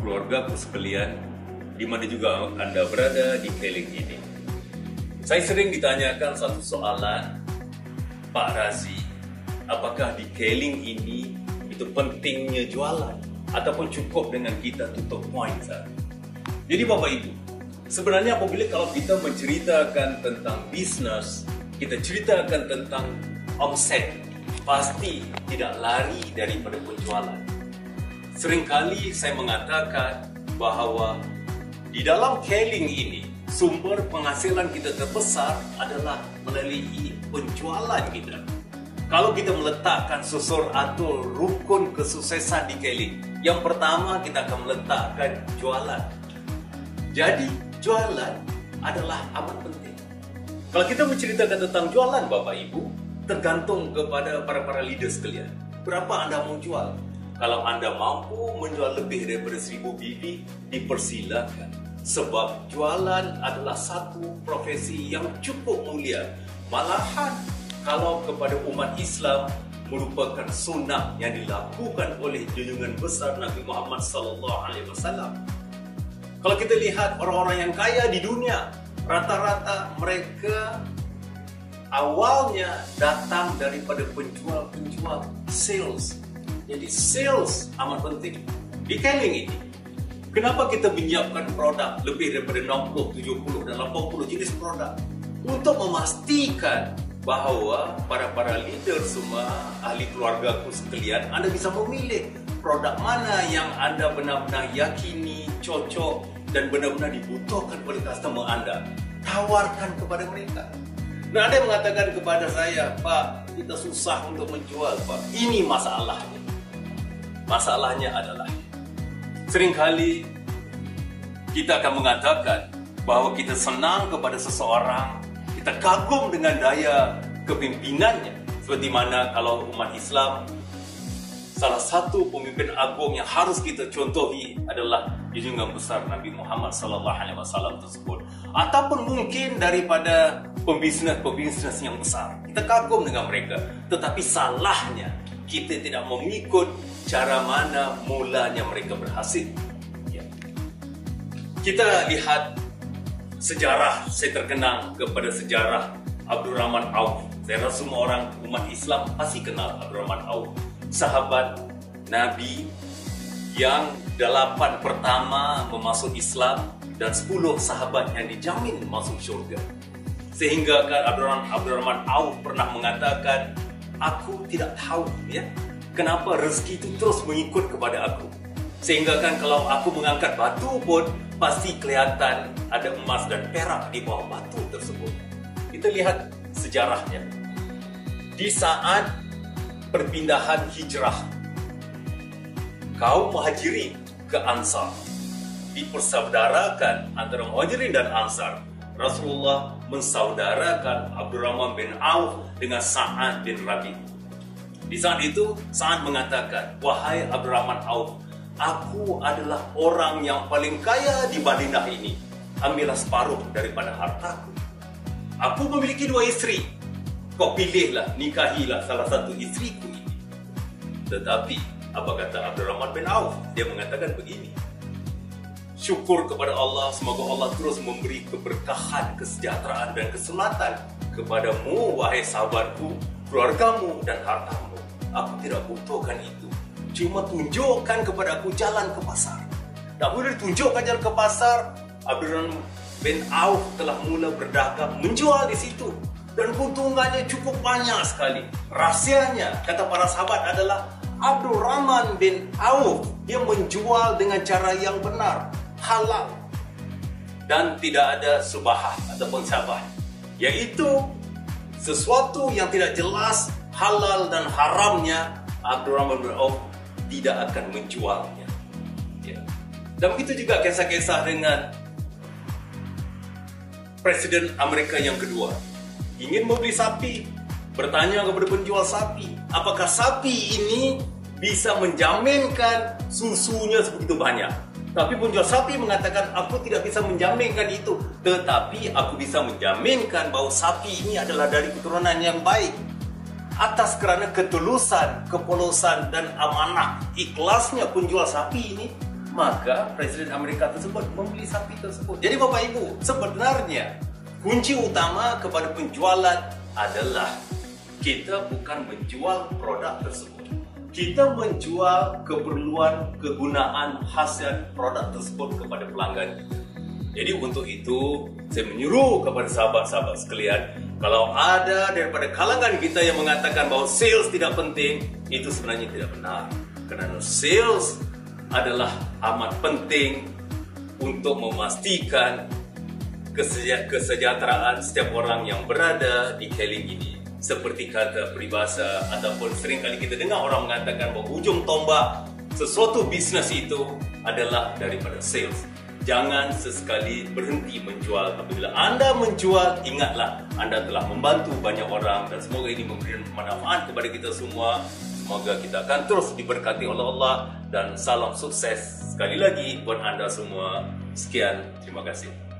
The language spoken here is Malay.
keluargaku sekalian, di mana juga Anda berada di Keling ini. Saya sering ditanyakan satu soalan, Pak Razi, apakah di Keling ini itu pentingnya jualan ataupun cukup dengan kita tutup poin saja? Jadi Bapak Ibu, sebenarnya apabila kalau kita menceritakan tentang bisnis, kita ceritakan tentang omset, pasti tidak lari daripada penjualan. Seringkali saya mengatakan bahawa di dalam Keling ini, sumber penghasilan kita terbesar adalah melalui penjualan kita. Kalau kita meletakkan susur atau rukun kesuksesan di Keling, yang pertama kita akan meletakkan jualan. Jadi, jualan adalah amat penting. Kalau kita menceritakan tentang jualan, Bapak Ibu, tergantung kepada para leader sekalian. Berapa Anda mau jual? Kalau Anda mampu menjual lebih daripada 1000 biji, dipersilakan. Sebab jualan adalah satu profesi yang cukup mulia. Malahan, kalau kepada umat Islam, merupakan sunnah yang dilakukan oleh junjungan besar Nabi Muhammad SAW. Kalau kita lihat orang-orang yang kaya di dunia, rata-rata mereka awalnya datang daripada penjual-penjual, sales. Jadi sales amat penting. Di Keling ini, kenapa kita menyiapkan produk lebih daripada 60, 70 dan 80 jenis produk? Untuk memastikan bahawa para leader semua, ahli keluargaku sekalian, Anda bisa memilih produk mana yang Anda benar-benar yakini, cocok dan benar-benar dibutuhkan oleh customer Anda. Tawarkan kepada mereka. Nah, ada yang mengatakan kepada saya, Pak, kita susah untuk menjual, Pak. Ini masalahnya. Masalahnya adalah seringkali kita akan mengatakan bahawa kita senang kepada seseorang, kita kagum dengan daya kepimpinannya. Seperti mana kalau umat Islam, salah satu pemimpin agung yang harus kita contohi adalah junjungan besar Nabi Muhammad SAW tersebut. Ataupun mungkin daripada pembisnes yang besar. Kita kagum dengan mereka. Tetapi salahnya, kita tidak mengikut cara mana mulanya mereka berhasil. Ya. Kita lihat sejarah, saya terkenang kepada sejarah Abdurrahman Auf. Saya rasa semua orang umat Islam pasti kenal Abdurrahman Auf. Sahabat Nabi yang 8 pertama memasuk Islam dan 10 sahabat yang dijamin masuk syurga. Sehingga kan Abdurrahman Auf pernah mengatakan, aku tidak tahu ya kenapa rezeki itu terus mengikut kepada aku. Sehingga kan kalau aku mengangkat batu pun pasti kelihatan ada emas dan perak di bawah batu tersebut. Kita lihat sejarahnya. Di saat perpindahan hijrah kaum Muhajirin ke Ansar, dipersaudarakan antara Muhajirin dan Ansar. Rasulullah mensaudarakan Abdurrahman bin Auf dengan Sa'ad bin Rabi. Di saat itu Sa'ad mengatakan, wahai Abdurrahman Auf, aku adalah orang yang paling kaya di Madinah ini. Ambillah separuh daripada hartaku. Aku memiliki 2 isteri. Kau pilihlah, nikahilah salah satu istriku ini. Tetapi apa kata Abdurrahman bin Auf? Dia mengatakan begini, syukur kepada Allah, semoga Allah terus memberi keberkahan, kesejahteraan dan keselamatan kepadamu, wahai sahabatku, keluargamu dan hartamu. Aku tidak butuhkan itu. Cuma tunjukkan kepada aku jalan ke pasar. Dan bila ditunjukkan jalan ke pasar, Abdurrahman bin Auf telah mula berdagang, menjual di situ. Dan keuntungannya cukup banyak sekali. Rahsianya, kata para sahabat, adalah Abdurrahman bin Auf, dia menjual dengan cara yang benar, halal, dan tidak ada subahah ataupun sabah, yaitu sesuatu yang tidak jelas halal dan haramnya. Abdurrahman bin Auf tidak akan menjualnya. Ya. Dan begitu juga kisah-kisah dengan Presiden Amerika yang kedua. Ingin membeli sapi, bertanya kepada penjual sapi, apakah sapi ini bisa menjaminkan susunya sebegitu banyak? Tapi penjual sapi mengatakan, aku tidak bisa menjaminkan itu, tetapi aku bisa menjaminkan bahawa sapi ini adalah dari keturunan yang baik. Atas kerana ketulusan, kepolosan dan amanah, ikhlasnya penjual sapi ini, maka Presiden Amerika tersebut membeli sapi tersebut. Jadi Bapak Ibu, sebenarnya kunci utama kepada penjualan adalah kita bukan menjual produk tersebut. Kita menjual keperluan, kegunaan, hasil produk tersebut kepada pelanggan. Jadi untuk itu, saya menyuruh kepada sahabat-sahabat sekalian, kalau ada daripada kalangan kita yang mengatakan bahawa sales tidak penting, itu sebenarnya tidak benar. Kerana sales adalah amat penting untuk memastikan kesejahteraan setiap orang yang berada di Keling ini. Seperti kata peribahasa ataupun seringkali kita dengar orang mengatakan bahawa ujung tombak sesuatu bisnes itu adalah daripada sales. Jangan sesekali berhenti menjual. Apabila anda menjual, ingatlah anda telah membantu banyak orang dan semoga ini memberikan manfaat kepada kita semua. Semoga kita akan terus diberkati oleh Allah dan salam sukses sekali lagi buat anda semua. Sekian, terima kasih.